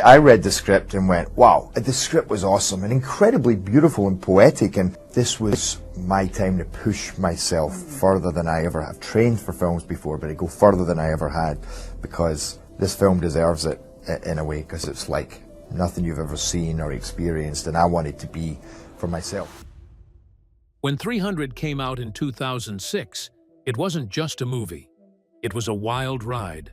I read the script and went, wow, the script was awesome and incredibly beautiful and poetic, and this was my time to push myself further than I ever have. Trained for films before, but I go further than I ever had, because this film deserves it in a way, because it's like nothing you've ever seen or experienced, and I want it to be for myself. When 300 came out in 2006, it wasn't just a movie. It was a wild ride.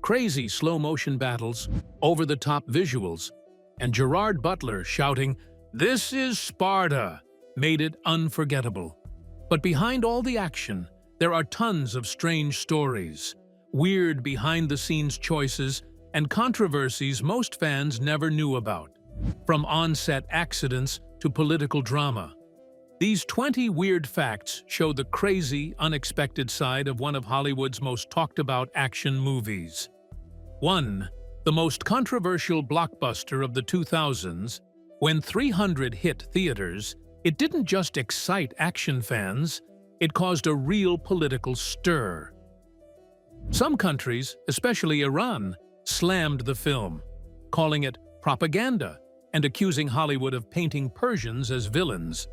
Crazy slow-motion battles, over-the-top visuals, and Gerard Butler shouting, "This is Sparta," made it unforgettable. But behind all the action, there are tons of strange stories, weird behind-the-scenes choices, and controversies most fans never knew about. From on-set accidents to political drama. These 20 weird facts show the crazy, unexpected side of one of Hollywood's most talked-about action movies. 1. The most controversial blockbuster of the 2000s, when 300 hit theaters, it didn't just excite action fans, it caused a real political stir. Some countries, especially Iran, slammed the film, calling it propaganda and accusing Hollywood of painting Persians as villains.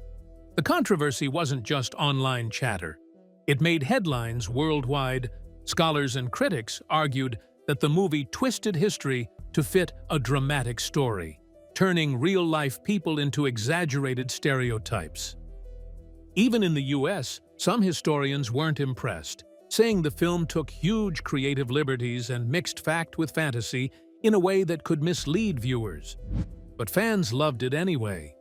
The controversy wasn't just online chatter. It made headlines worldwide. Scholars and critics argued that the movie twisted history to fit a dramatic story, turning real-life people into exaggerated stereotypes. Even in the US, some historians weren't impressed, saying the film took huge creative liberties and mixed fact with fantasy in a way that could mislead viewers. But fans loved it anyway.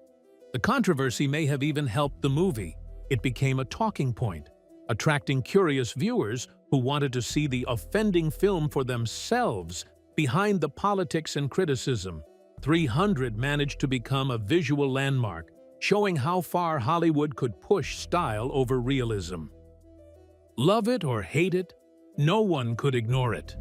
The controversy may have even helped the movie. It became a talking point, attracting curious viewers who wanted to see the offending film for themselves. Behind the politics and criticism, 300 managed to become a visual landmark, showing how far Hollywood could push style over realism. Love it or hate it, no one could ignore it.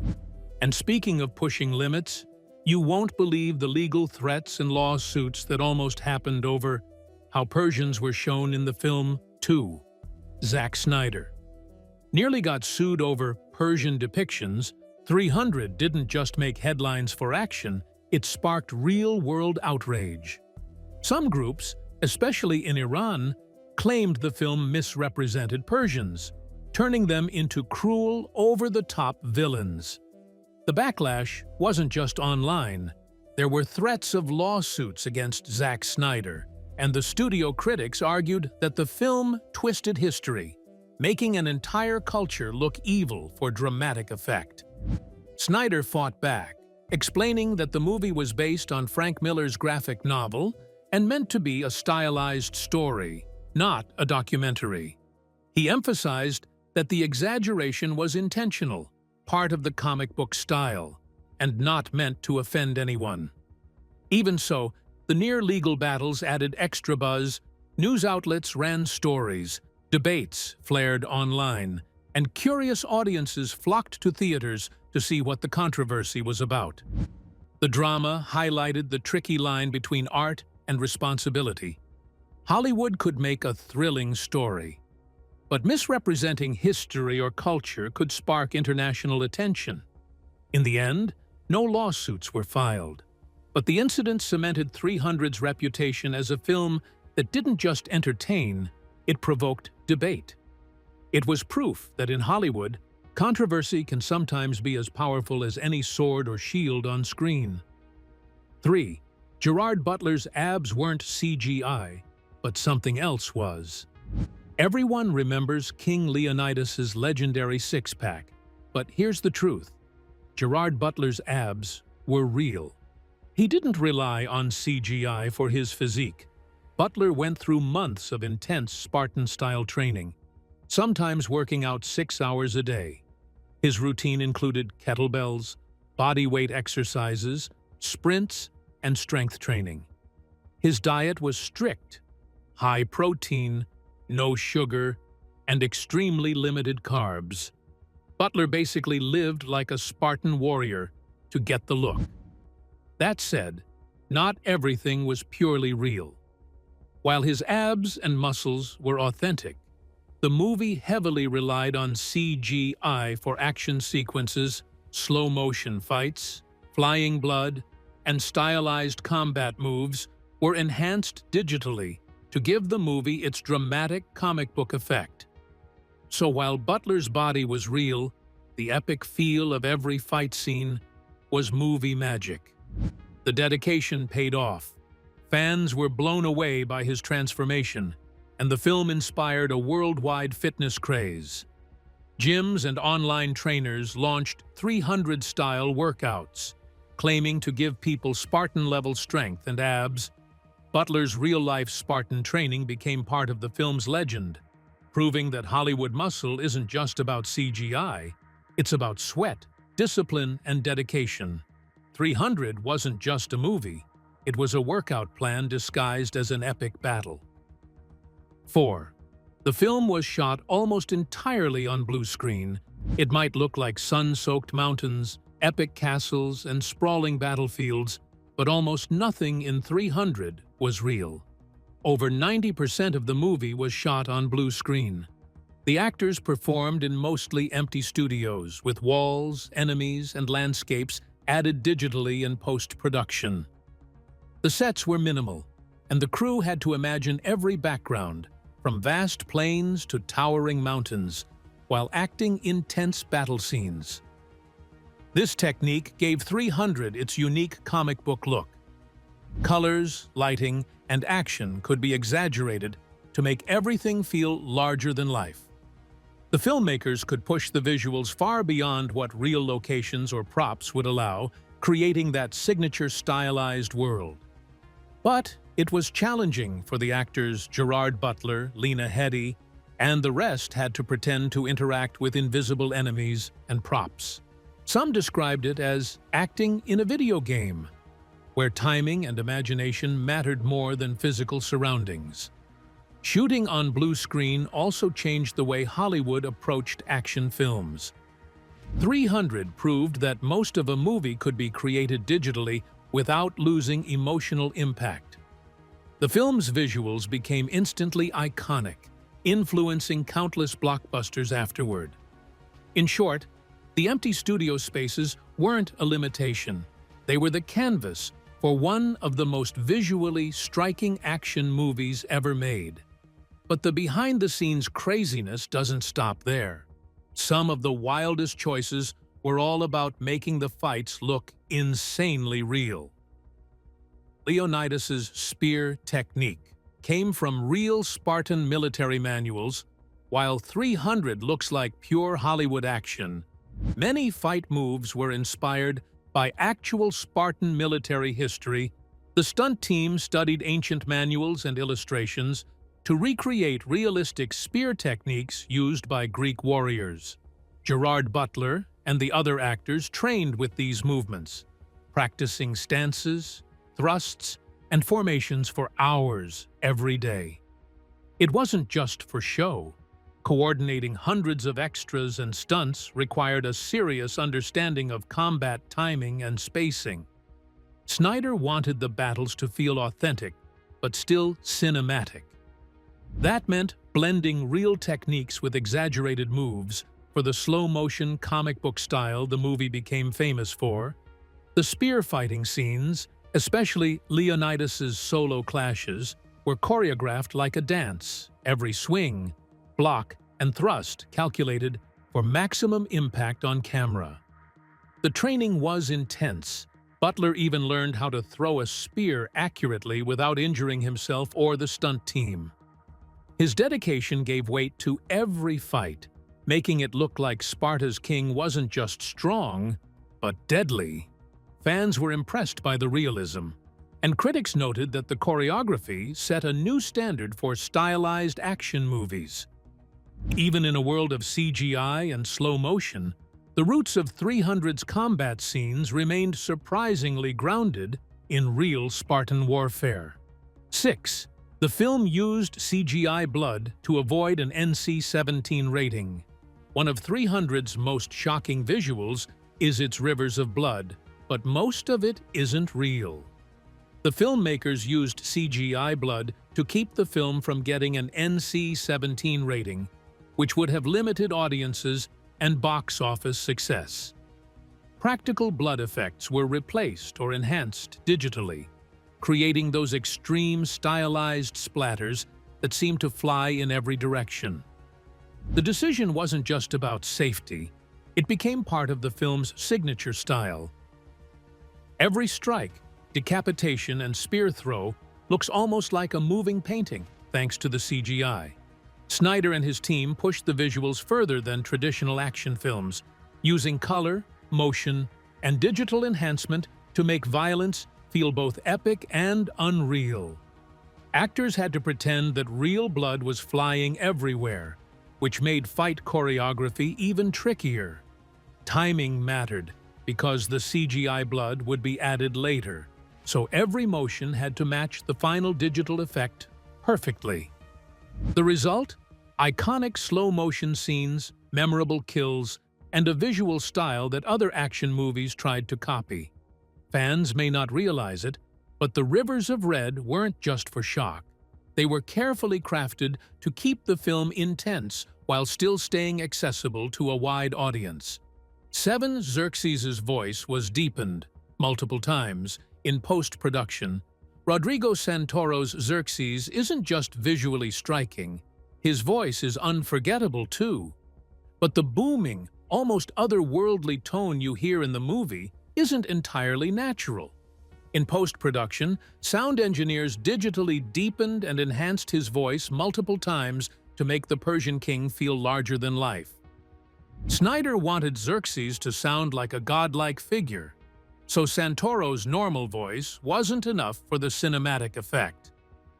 And speaking of pushing limits, you won't believe the legal threats and lawsuits that almost happened over how Persians were shown in the film 2. Zack Snyder nearly got sued over Persian depictions. 300 didn't just make headlines for action, it sparked real-world outrage. Some groups, especially in Iran, claimed the film misrepresented Persians, turning them into cruel, over-the-top villains. The backlash wasn't just online. There were threats of lawsuits against Zack Snyder, and the studio critics argued that the film twisted history, making an entire culture look evil for dramatic effect. Snyder fought back, explaining that the movie was based on Frank Miller's graphic novel and meant to be a stylized story, not a documentary. He emphasized that the exaggeration was intentional, part of the comic book style, and not meant to offend anyone. Even so, the near-legal battles added extra buzz. News outlets ran stories, debates flared online, and curious audiences flocked to theaters to see what the controversy was about. The drama highlighted the tricky line between art and responsibility. Hollywood could make a thrilling story, but misrepresenting history or culture could spark international attention. In the end, no lawsuits were filed, but the incident cemented 300's reputation as a film that didn't just entertain, it provoked debate. It was proof that in Hollywood, controversy can sometimes be as powerful as any sword or shield on screen. 3. Gerard Butler's abs weren't CGI, but something else was. Everyone remembers King Leonidas's legendary six-pack, but here's the truth. Gerard Butler's abs were real. He didn't rely on CGI for his physique. Butler went through months of intense Spartan-style training, sometimes working out 6 hours a day. His routine included kettlebells, body weight exercises, sprints, and strength training. His diet was strict, high protein, no sugar, and extremely limited carbs. Butler basically lived like a Spartan warrior to get the look. That said, not everything was purely real. While his abs and muscles were authentic, the movie heavily relied on CGI for action sequences, slow-motion fights, flying blood, and stylized combat moves were enhanced digitally to give the movie its dramatic comic book effect. So while Butler's body was real, the epic feel of every fight scene was movie magic. The dedication paid off. Fans were blown away by his transformation, and the film inspired a worldwide fitness craze. Gyms and online trainers launched 300-style workouts, claiming to give people Spartan-level strength and abs. Butler's real-life Spartan training became part of the film's legend, proving that Hollywood muscle isn't just about CGI, it's about sweat, discipline, and dedication. 300 wasn't just a movie, it was a workout plan disguised as an epic battle. 4. The film was shot almost entirely on blue screen. It might look like sun-soaked mountains, epic castles, and sprawling battlefields, but almost nothing in 300 was real. Over 90% of the movie was shot on blue screen. The actors performed in mostly empty studios, with walls, enemies, and landscapes added digitally in post-production. The sets were minimal, and the crew had to imagine every background, from vast plains to towering mountains, while acting intense battle scenes. This technique gave 300 its unique comic book look. Colors, lighting, and action could be exaggerated to make everything feel larger than life. The filmmakers could push the visuals far beyond what real locations or props would allow, creating that signature stylized world. But it was challenging for the actors Gerard Butler, Lena Headey, and the rest had to pretend to interact with invisible enemies and props. Some described it as acting in a video game, where timing and imagination mattered more than physical surroundings. Shooting on blue screen also changed the way Hollywood approached action films. 300 proved that most of a movie could be created digitally without losing emotional impact. The film's visuals became instantly iconic, influencing countless blockbusters afterward. In short, the empty studio spaces weren't a limitation. They were the canvas for one of the most visually striking action movies ever made. But the behind-the-scenes craziness doesn't stop there. Some of the wildest choices were all about making the fights look insanely real. Leonidas's spear technique came from real Spartan military manuals, while 300 looks like pure Hollywood action. Many fight moves were inspired by actual Spartan military history. The stunt team studied ancient manuals and illustrations to recreate realistic spear techniques used by Greek warriors. Gerard Butler and the other actors trained with these movements, practicing stances, thrusts, and formations for hours every day. It wasn't just for show. Coordinating hundreds of extras and stunts required a serious understanding of combat timing and spacing. Snyder wanted the battles to feel authentic, but still cinematic. That meant blending real techniques with exaggerated moves for the slow-motion comic book style the movie became famous for. The spear fighting scenes, especially Leonidas's solo clashes, were choreographed like a dance. Every swing, block, and thrust calculated for maximum impact on camera. The training was intense. Butler even learned how to throw a spear accurately without injuring himself or the stunt team. His dedication gave weight to every fight, making it look like Sparta's king wasn't just strong, but deadly. Fans were impressed by the realism, and critics noted that the choreography set a new standard for stylized action movies. Even in a world of CGI and slow motion, the roots of 300's combat scenes remained surprisingly grounded in real Spartan warfare. 6. The film used CGI blood to avoid an NC-17 rating. One of 300's most shocking visuals is its rivers of blood, but most of it isn't real. The filmmakers used CGI blood to keep the film from getting an NC-17 rating, which would have limited audiences and box office success. Practical blood effects were replaced or enhanced digitally, creating those extreme stylized splatters that seemed to fly in every direction. The decision wasn't just about safety, it became part of the film's signature style. Every strike, decapitation, and spear throw looks almost like a moving painting, thanks to the CGI. Snyder and his team pushed the visuals further than traditional action films, using color, motion, and digital enhancement to make violence feel both epic and unreal. Actors had to pretend that real blood was flying everywhere, which made fight choreography even trickier. Timing mattered, because the CGI blood would be added later, so every motion had to match the final digital effect perfectly. The result? Iconic slow-motion scenes, memorable kills, and a visual style that other action movies tried to copy. Fans may not realize it, but the rivers of red weren't just for shock. They were carefully crafted to keep the film intense while still staying accessible to a wide audience. Xerxes' voice was deepened multiple times in post-production. Rodrigo Santoro's Xerxes isn't just visually striking, his voice is unforgettable too. But the booming, almost otherworldly tone you hear in the movie isn't entirely natural. In post-production, sound engineers digitally deepened and enhanced his voice multiple times to make the Persian king feel larger than life. Snyder wanted Xerxes to sound like a godlike figure, so Santoro's normal voice wasn't enough for the cinematic effect.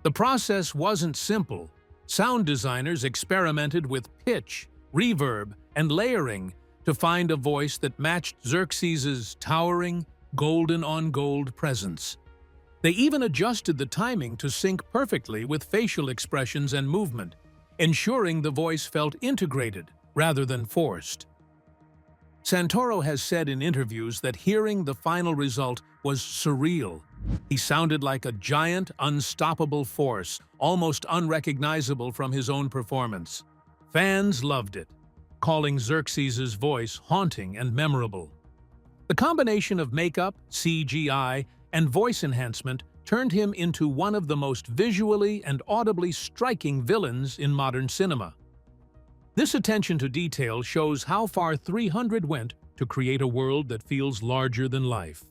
The process wasn't simple. Sound designers experimented with pitch, reverb, and layering to find a voice that matched Xerxes' towering, golden-on-gold presence. They even adjusted the timing to sync perfectly with facial expressions and movement, ensuring the voice felt integrated rather than forced. Santoro has said in interviews that hearing the final result was surreal. He sounded like a giant, unstoppable force, almost unrecognizable from his own performance. Fans loved it, calling Xerxes' voice haunting and memorable. The combination of makeup, CGI, and voice enhancement turned him into one of the most visually and audibly striking villains in modern cinema. This attention to detail shows how far 300 went to create a world that feels larger than life.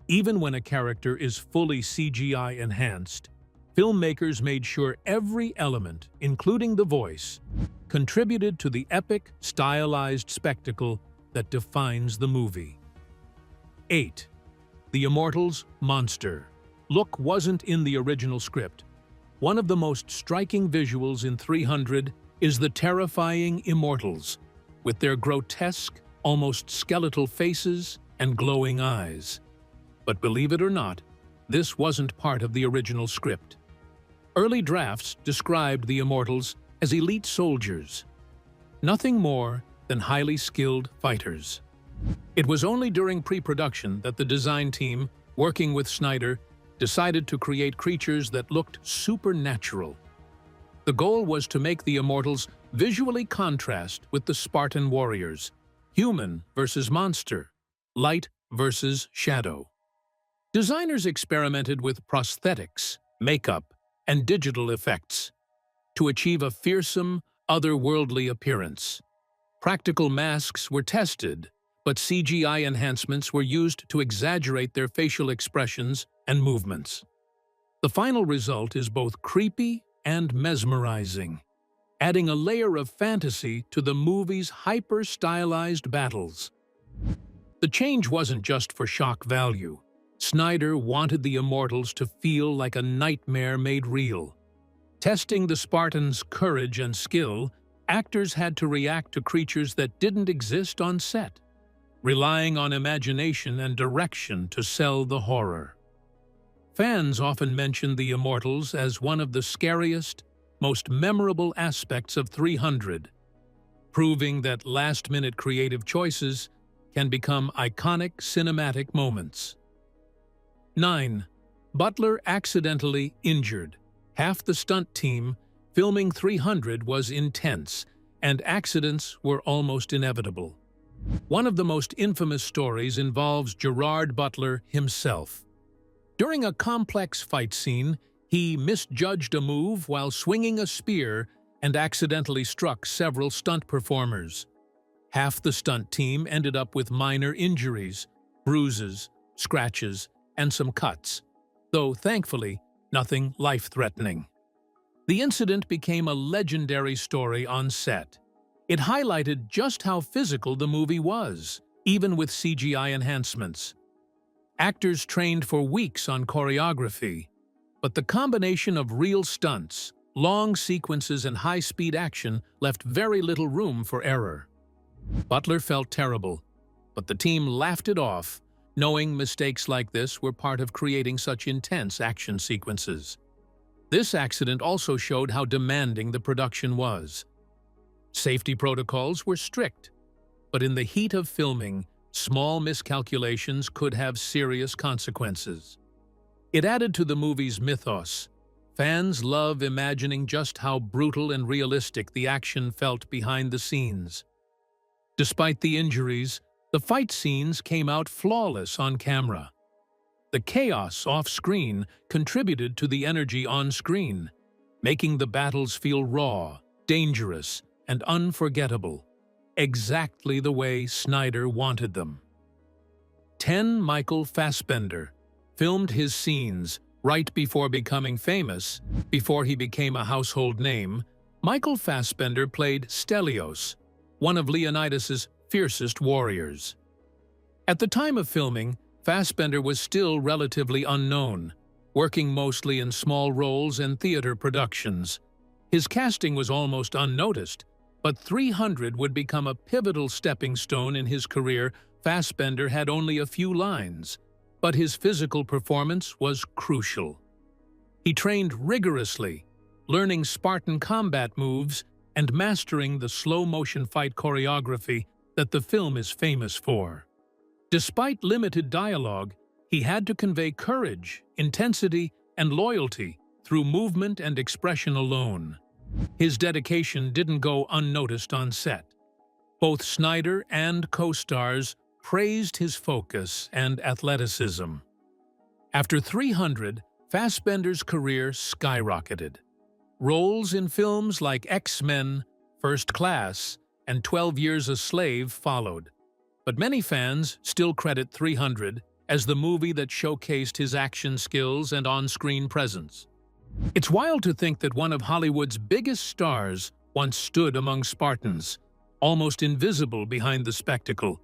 Even when a character is fully CGI enhanced, filmmakers made sure every element, including the voice, contributed to the epic, stylized spectacle that defines the movie. 8. The Immortals' Monster. Look wasn't in the original script. One of the most striking visuals in 300 is the terrifying Immortals, with their grotesque, almost skeletal faces and glowing eyes. But believe it or not, this wasn't part of the original script. Early drafts described the Immortals as elite soldiers, nothing more than highly skilled fighters. It was only during pre-production that the design team, working with Snyder, decided to create creatures that looked supernatural. The goal was to make the Immortals visually contrast with the Spartan warriors, human versus monster, light versus shadow. Designers experimented with prosthetics, makeup, and digital effects to achieve a fearsome, otherworldly appearance. Practical masks were tested, but CGI enhancements were used to exaggerate their facial expressions and movements. The final result is both creepy and mesmerizing, adding a layer of fantasy to the movie's hyper-stylized battles. The change wasn't just for shock value. Snyder wanted the Immortals to feel like a nightmare made real. Testing the Spartans' courage and skill, actors had to react to creatures that didn't exist on set, relying on imagination and direction to sell the horror. Fans often mention the Immortals as one of the scariest, most memorable aspects of 300, proving that last-minute creative choices can become iconic cinematic moments. 9. Butler accidentally injured. Half the stunt team filming 300 was intense, and accidents were almost inevitable. One of the most infamous stories involves Gerard Butler himself. During a complex fight scene, he misjudged a move while swinging a spear and accidentally struck several stunt performers. Half the stunt team ended up with minor injuries, bruises, scratches, and some cuts, though thankfully, nothing life-threatening. The incident became a legendary story on set. It highlighted just how physical the movie was, even with CGI enhancements. Actors trained for weeks on choreography, but the combination of real stunts, long sequences, and high-speed action left very little room for error. Butler felt terrible, but the team laughed it off, knowing mistakes like this were part of creating such intense action sequences. This accident also showed how demanding the production was. Safety protocols were strict, but in the heat of filming, small miscalculations could have serious consequences. It added to the movie's mythos. Fans love imagining just how brutal and realistic the action felt behind the scenes. Despite the injuries, the fight scenes came out flawless on camera. The chaos off-screen contributed to the energy on-screen, making the battles feel raw, dangerous, and unforgettable, exactly the way Snyder wanted them. Michael Fassbender filmed his scenes right before becoming famous. Before he became a household name, Michael Fassbender played Stelios, one of Leonidas's fiercest warriors. At the time of filming, Fassbender was still relatively unknown, working mostly in small roles and theater productions. His casting was almost unnoticed, but 300 would become a pivotal stepping stone in his career. Fassbender had only a few lines, but his physical performance was crucial. He trained rigorously, learning Spartan combat moves and mastering the slow-motion fight choreography that the film is famous for. Despite limited dialogue, he had to convey courage, intensity, and loyalty through movement and expression alone. His dedication didn't go unnoticed on set. Both Snyder and co-stars praised his focus and athleticism. After 300, Fassbender's career skyrocketed. Roles in films like X-Men, First Class, and 12 Years a Slave followed. But many fans still credit 300 as the movie that showcased his action skills and on-screen presence. It's wild to think that one of Hollywood's biggest stars once stood among Spartans, almost invisible behind the spectacle,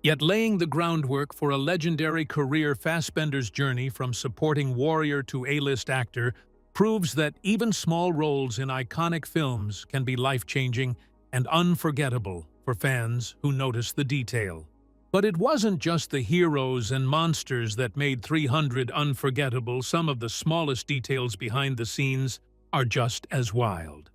yet laying the groundwork for a legendary career. Fassbender's journey from supporting warrior to A-list actor proves that even small roles in iconic films can be life-changing and unforgettable for fans who notice the detail. But it wasn't just the heroes and monsters that made 300 unforgettable. Some of the smallest details behind the scenes are just as wild.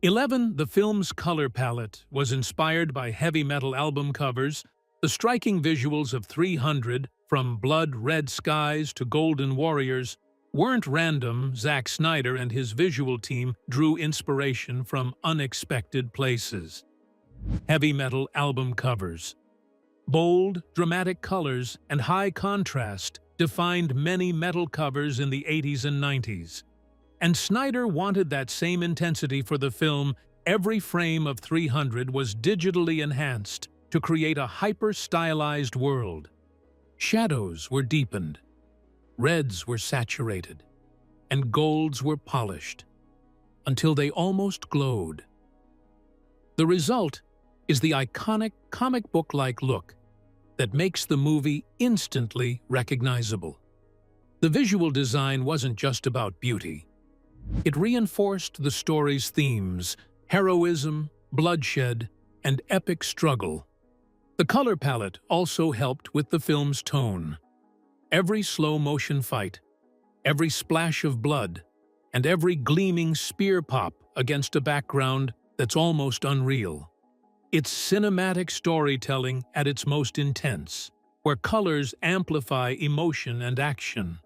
11. The film's color palette was inspired by heavy metal album covers. The striking visuals of 300, from blood-red skies to golden warriors, weren't random. Zack Snyder and his visual team drew inspiration from unexpected places. Heavy metal album covers. Bold, dramatic colors and high contrast defined many metal covers in the 80s and 90s. And Snyder wanted that same intensity for the film. Every frame of 300 was digitally enhanced to create a hyper-stylized world. Shadows were deepened, reds were saturated, and golds were polished, until they almost glowed. The result is the iconic comic book-like look that makes the movie instantly recognizable. The visual design wasn't just about beauty. It reinforced the story's themes: heroism, bloodshed, and epic struggle. The color palette also helped with the film's tone. Every slow-motion fight, every splash of blood, and every gleaming spear pop against a background that's almost unreal. It's cinematic storytelling at its most intense, where colors amplify emotion and action.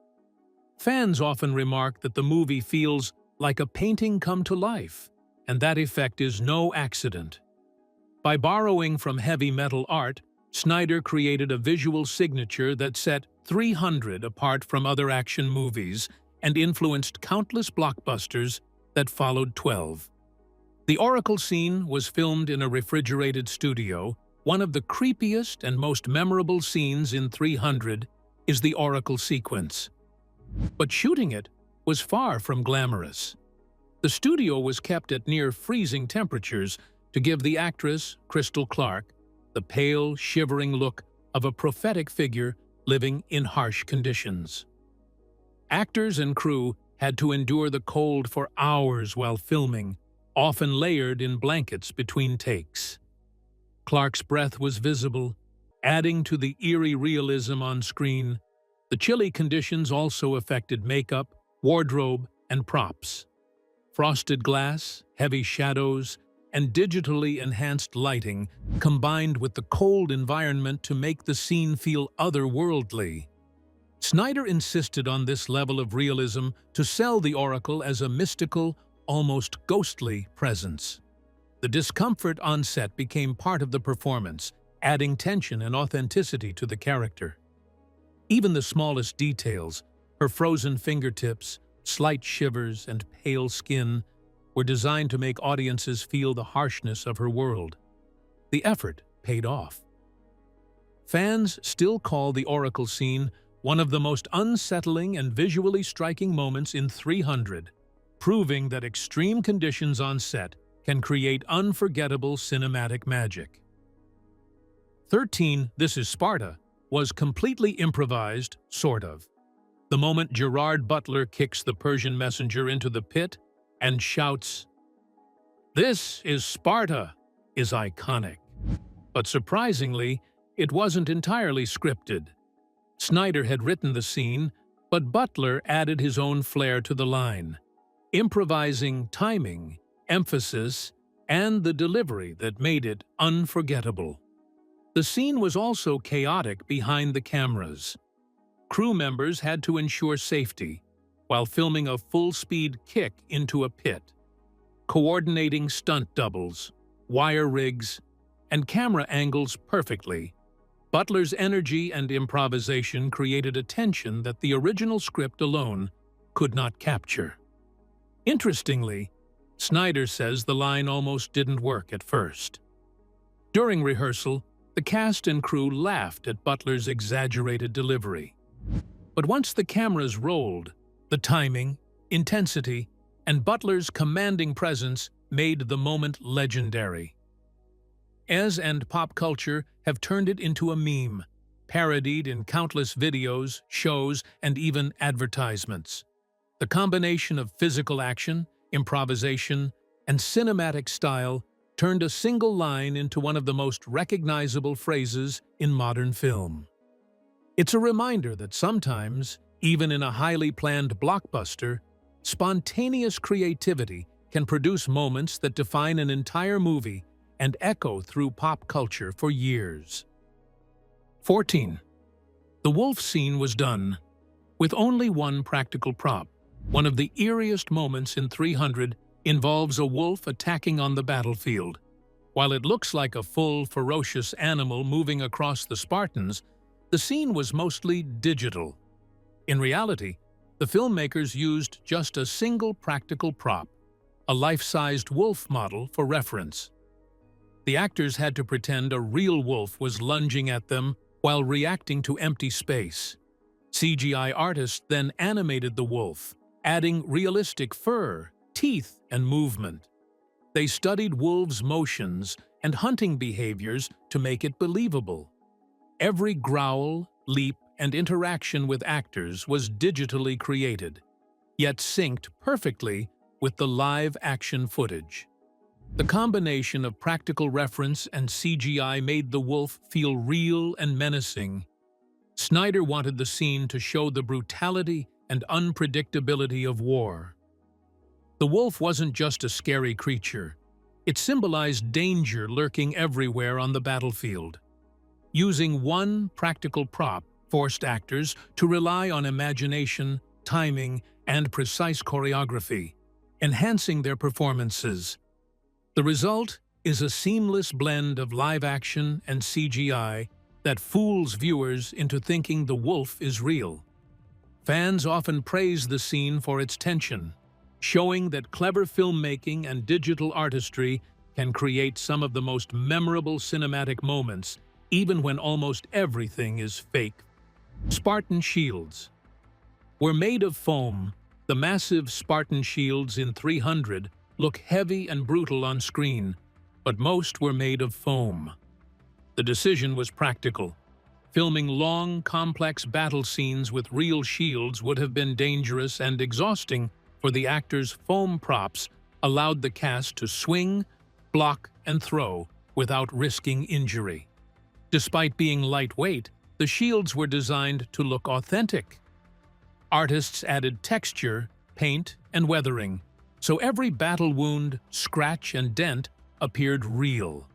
Fans often remark that the movie feels like a painting come to life, and that effect is no accident. By borrowing from heavy metal art, Snyder created a visual signature that set 300 apart from other action movies and influenced countless blockbusters that followed 12. The Oracle scene was filmed in a refrigerated studio. One of the creepiest and most memorable scenes in 300 is the Oracle sequence. But shooting it was far from glamorous. The studio was kept at near freezing temperatures to give the actress, Crystal Clark, the pale, shivering look of a prophetic figure living in harsh conditions. Actors and crew had to endure the cold for hours while filming, often layered in blankets between takes. Clark's breath was visible, adding to the eerie realism on screen. The chilly conditions also affected makeup, wardrobe, and props. Frosted glass, heavy shadows, and digitally enhanced lighting combined with the cold environment to make the scene feel otherworldly. Snyder insisted on this level of realism to sell the Oracle as a mystical, almost ghostly presence. The discomfort on set became part of the performance, adding tension and authenticity to the character. Even the smallest details, her frozen fingertips, slight shivers, and pale skin, were designed to make audiences feel the harshness of her world. The effort paid off. Fans still call the Oracle scene one of the most unsettling and visually striking moments in 300, proving that extreme conditions on set can create unforgettable cinematic magic. 13, This is Sparta, was completely improvised, sort of. The moment Gerard Butler kicks the Persian messenger into the pit and shouts, "This is Sparta," is iconic. But surprisingly, it wasn't entirely scripted. Snyder had written the scene, but Butler added his own flair to the line, improvising timing, emphasis, and the delivery that made it unforgettable. The scene was also chaotic behind the cameras. Crew members had to ensure safety while filming a full-speed kick into a pit, coordinating stunt doubles, wire rigs, and camera angles perfectly. Butler's energy and improvisation created a tension that the original script alone could not capture. Interestingly, Snyder says the line almost didn't work at first. During rehearsal, the cast and crew laughed at Butler's exaggerated delivery. But once the cameras rolled, the timing, intensity, and Butler's commanding presence made the moment legendary. And pop culture have turned it into a meme, parodied in countless videos, shows, and even advertisements. The combination of physical action, improvisation, and cinematic style turned a single line into one of the most recognizable phrases in modern film. It's a reminder that sometimes, even in a highly planned blockbuster, spontaneous creativity can produce moments that define an entire movie and echo through pop culture for years. 14. The wolf scene was done with only one practical prop. One of the eeriest moments in 300 involves a wolf attacking on the battlefield. While it looks like a full, ferocious animal moving across the Spartans, the scene was mostly digital. In reality, the filmmakers used just a single practical prop, a life-sized wolf model for reference. The actors had to pretend a real wolf was lunging at them while reacting to empty space. CGI artists then animated the wolf, adding realistic fur, teeth, and movement. They studied wolves' motions and hunting behaviors to make it believable. Every growl, leap, and interaction with actors was digitally created, yet synced perfectly with the live-action footage. The combination of practical reference and CGI made the wolf feel real and menacing. Snyder wanted the scene to show the brutality and unpredictability of war. The wolf wasn't just a scary creature. It symbolized danger lurking everywhere on the battlefield. Using one practical prop forced actors to rely on imagination, timing, and precise choreography, enhancing their performances. The result is a seamless blend of live action and CGI that fools viewers into thinking the wolf is real. Fans often praise the scene for its tension, showing that clever filmmaking and digital artistry can create some of the most memorable cinematic moments, even when almost everything is fake. Spartan shields were made of foam. The massive Spartan shields in 300 look heavy and brutal on screen, but most were made of foam. The decision was practical. Filming long, complex battle scenes with real shields would have been dangerous and exhausting for the actors. Foam props allowed the cast to swing, block, and throw without risking injury. Despite being lightweight, the shields were designed to look authentic. Artists added texture, paint, and weathering, so every battle wound, scratch, and dent appeared real.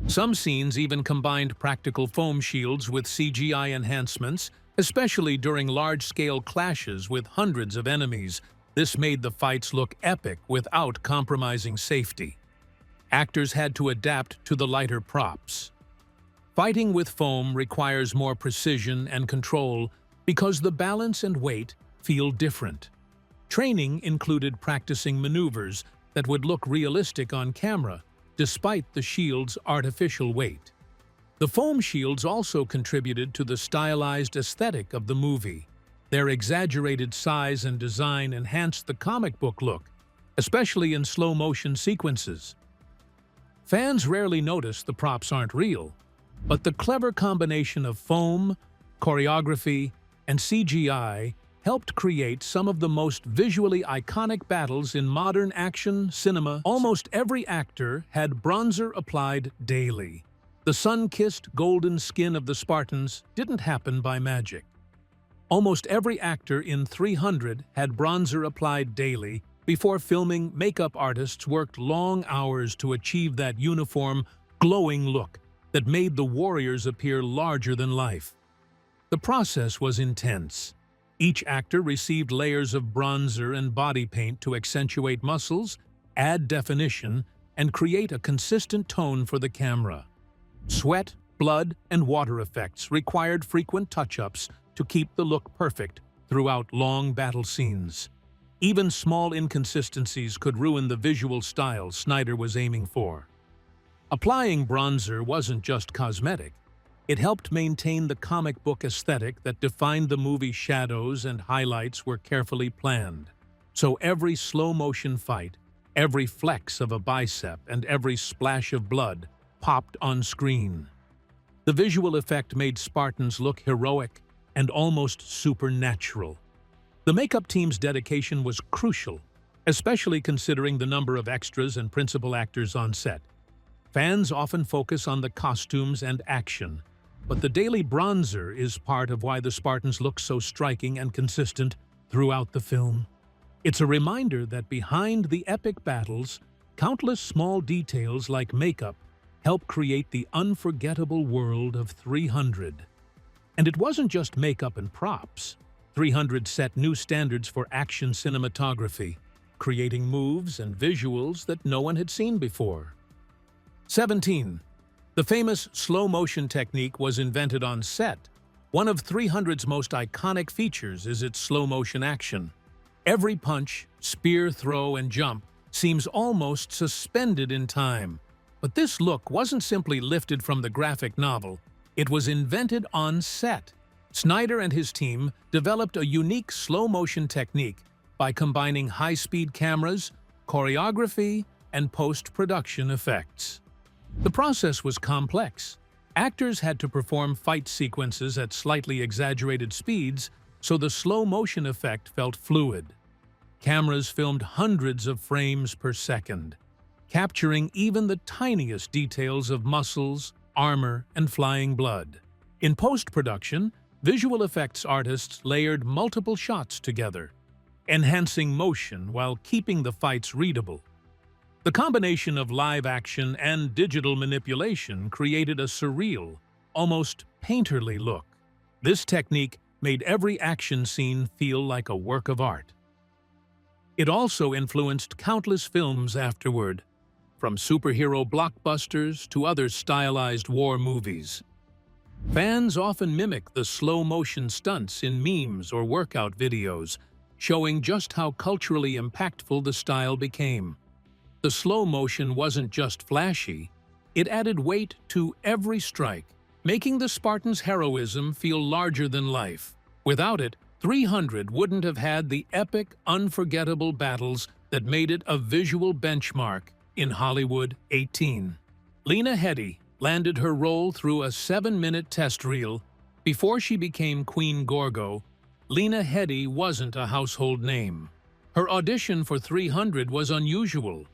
Some scenes even combined practical foam shields with CGI enhancements, especially during large-scale clashes with hundreds of enemies. This made the fights look epic without compromising safety. Actors had to adapt to the lighter props. Fighting with foam requires more precision and control because the balance and weight feel different. Training included practicing maneuvers that would look realistic on camera, despite the shield's artificial weight. The foam shields also contributed to the stylized aesthetic of the movie. Their exaggerated size and design enhanced the comic book look, especially in slow-motion sequences. Fans rarely notice the props aren't real, but the clever combination of foam, choreography, and CGI helped create some of the most visually iconic battles in modern action cinema. Almost every actor had bronzer applied daily. The sun-kissed golden skin of the Spartans didn't happen by magic. Almost every actor in 300 had bronzer applied daily. Before filming, makeup artists worked long hours to achieve that uniform, glowing look that made the warriors appear larger than life. The process was intense. Each actor received layers of bronzer and body paint to accentuate muscles, add definition, and create a consistent tone for the camera. Sweat, blood, and water effects required frequent touch-ups to keep the look perfect throughout long battle scenes. Even small inconsistencies could ruin the visual style Snyder was aiming for. Applying bronzer wasn't just cosmetic. It helped maintain the comic book aesthetic that defined the movie. Shadows and highlights were carefully planned, so every slow-motion fight, every flex of a bicep, and every splash of blood popped on screen. The visual effect made Spartans look heroic and almost supernatural. The makeup team's dedication was crucial, especially considering the number of extras and principal actors on set. Fans often focus on the costumes and action, but the daily bronzer is part of why the Spartans look so striking and consistent throughout the film. It's a reminder that behind the epic battles, countless small details like makeup help create the unforgettable world of 300. And it wasn't just makeup and props. 300 set new standards for action cinematography, creating moves and visuals that no one had seen before. 17. The famous slow-motion technique was invented on set. One of 300's most iconic features is its slow-motion action. Every punch, spear, throw, and jump seems almost suspended in time. But this look wasn't simply lifted from the graphic novel. It was invented on set. Snyder and his team developed a unique slow-motion technique by combining high-speed cameras, choreography, and post-production effects. The process was complex. Actors had to perform fight sequences at slightly exaggerated speeds, so the slow-motion effect felt fluid. Cameras filmed hundreds of frames per second, capturing even the tiniest details of muscles, armor, and flying blood. In post-production, visual effects artists layered multiple shots together, enhancing motion while keeping the fights readable. The combination of live action and digital manipulation created a surreal, almost painterly look. This technique made every action scene feel like a work of art. It also influenced countless films afterward. from superhero blockbusters to other stylized war movies. Fans often mimic the slow-motion stunts in memes or workout videos, showing just how culturally impactful the style became. The slow motion wasn't just flashy, it added weight to every strike, making the Spartans' heroism feel larger than life. Without it, 300 wouldn't have had the epic, unforgettable battles that made it a visual benchmark in Hollywood 18. Lena Headey landed her role through a 7-minute test reel. Before she became Queen Gorgo, Lena Headey wasn't a household name. Her audition for 300 was unusual.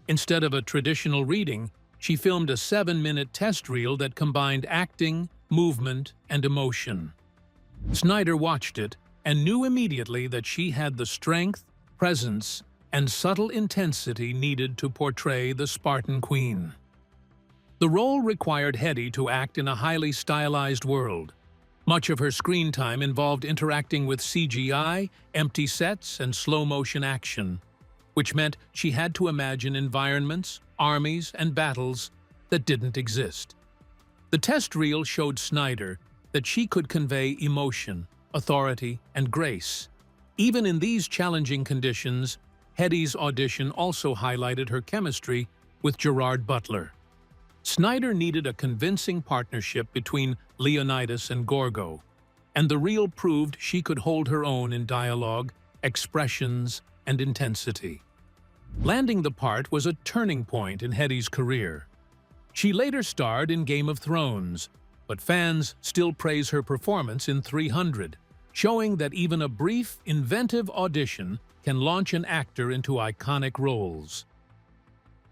Instead of a traditional reading, she filmed a 7-minute test reel that combined acting, movement, and emotion. Snyder watched it and knew immediately that she had the strength, presence, and subtle intensity needed to portray the Spartan queen. The role required Headey to act in a highly stylized world. Much of her screen time involved interacting with CGI, empty sets, and slow-motion action, which meant she had to imagine environments, armies, and battles that didn't exist. The test reel showed Snyder that she could convey emotion, authority, and grace. Even in these challenging conditions, Headey's audition also highlighted her chemistry with Gerard Butler. Snyder needed a convincing partnership between Leonidas and Gorgo, and the reel proved she could hold her own in dialogue, expressions, and intensity. Landing the part was a turning point in Headey's career. She later starred in Game of Thrones, but fans still praise her performance in 300, showing that even a brief, inventive audition can launch an actor into iconic roles.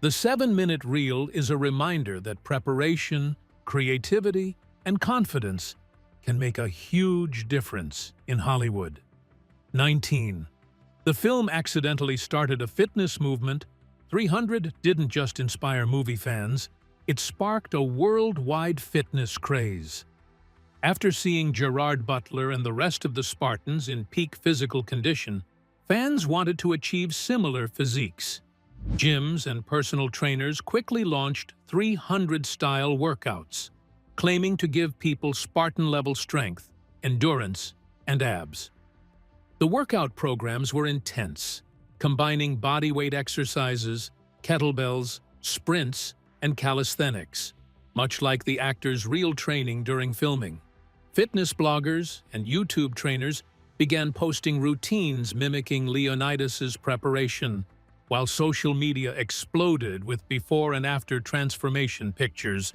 The 7-minute reel is a reminder that preparation, creativity, and confidence can make a huge difference in Hollywood. 19. The film accidentally started a fitness movement. 300 didn't just inspire movie fans, it sparked a worldwide fitness craze. After seeing Gerard Butler and the rest of the Spartans in peak physical condition, fans wanted to achieve similar physiques. Gyms and personal trainers quickly launched 300-style workouts, claiming to give people Spartan-level strength, endurance, and abs. The workout programs were intense, combining bodyweight exercises, kettlebells, sprints, and calisthenics, much like the actors' real training during filming. Fitness bloggers and YouTube trainers began posting routines mimicking Leonidas's preparation, while social media exploded with before and after transformation pictures.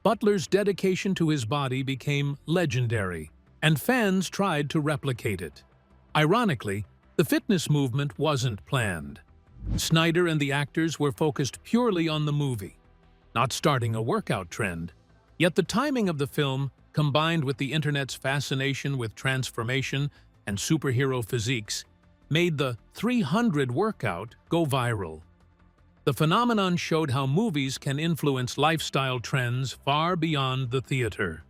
Butler's dedication to his body became legendary, and fans tried to replicate it. Ironically, the fitness movement wasn't planned. Snyder and the actors were focused purely on the movie, not starting a workout trend. Yet the timing of the film, combined with the internet's fascination with transformation and superhero physiques, made the 300 workout go viral. The phenomenon showed how movies can influence lifestyle trends far beyond the theater.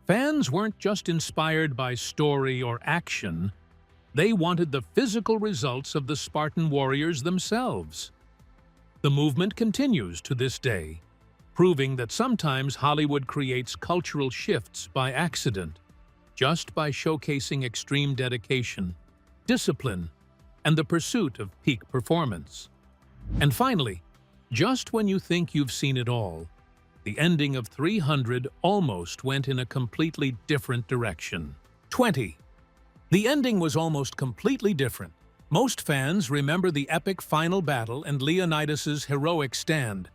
Fans weren't just inspired by story or action, they wanted the physical results of the Spartan warriors themselves. The movement continues to this day, proving that sometimes Hollywood creates cultural shifts by accident, just by showcasing extreme dedication, discipline, and the pursuit of peak performance. And finally, just when you think you've seen it all, the ending of 300 almost went in a completely different direction. 20. The ending was almost completely different. Most fans remember the epic final battle and Leonidas's heroic stand,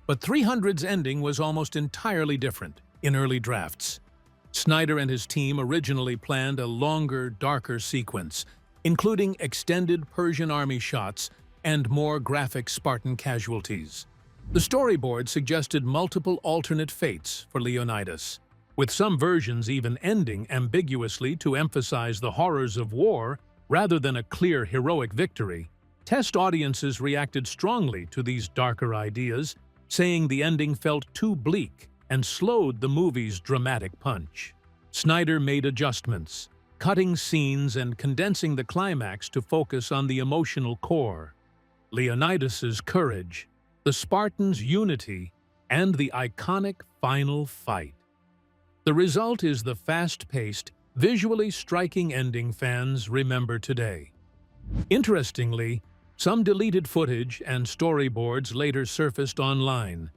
but 300's ending was almost entirely different in early drafts. Snyder and his team originally planned a longer, darker sequence, including extended Persian army shots and more graphic Spartan casualties. The storyboard suggested multiple alternate fates for Leonidas, with some versions even ending ambiguously to emphasize the horrors of war rather than a clear heroic victory. Test audiences reacted strongly to these darker ideas, saying the ending felt too bleak and slowed the movie's dramatic punch. Snyder made adjustments, cutting scenes and condensing the climax to focus on the emotional core, Leonidas's courage, the Spartans' unity, and the iconic final fight. The result is the fast-paced, visually striking ending fans remember today. Interestingly, some deleted footage and storyboards later surfaced online,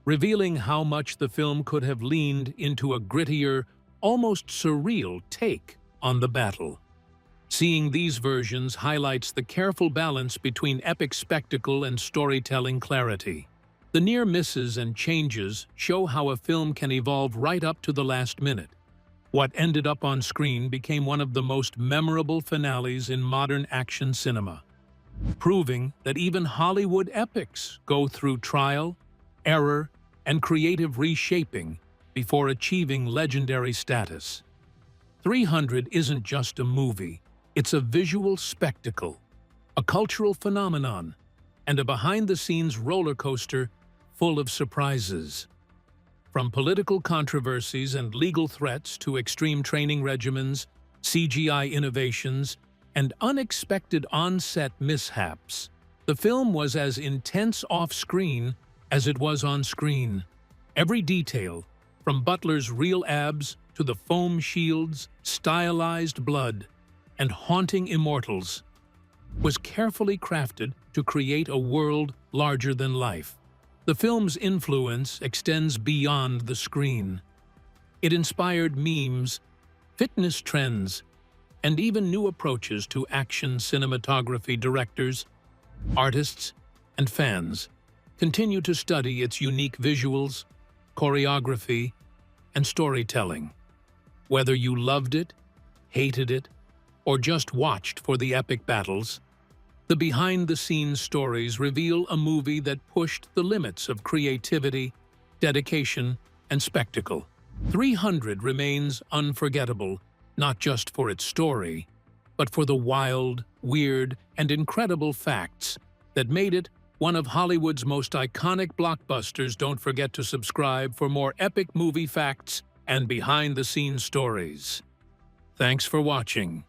revealing how much the film could have leaned into a grittier, almost surreal take on the battle. Seeing these versions highlights the careful balance between epic spectacle and storytelling clarity. The near misses and changes show how a film can evolve right up to the last minute. What ended up on screen became one of the most memorable finales in modern action cinema, proving that even Hollywood epics go through trial, error, and creative reshaping before achieving legendary status. 300 isn't just a movie, it's a visual spectacle, a cultural phenomenon, and a behind-the-scenes roller coaster full of surprises. From political controversies and legal threats to extreme training regimens, CGI innovations, and unexpected on-set mishaps, the film was as intense off-screen as it was on-screen. Every detail, from Butler's real abs to the foam shields, stylized blood, and haunting immortals, was carefully crafted to create a world larger than life. The film's influence extends beyond the screen. It inspired memes, fitness trends, and even new approaches to action cinematography. Directors, artists, and fans continue to study its unique visuals, choreography, and storytelling. Whether you loved it, hated it, or just watched for the epic battles, the behind-the-scenes stories reveal a movie that pushed the limits of creativity, dedication, and spectacle. 300 remains unforgettable, not just for its story, but for the wild, weird, and incredible facts that made it one of Hollywood's most iconic blockbusters. Don't forget to subscribe for more epic movie facts and behind-the-scenes stories. Thanks for watching.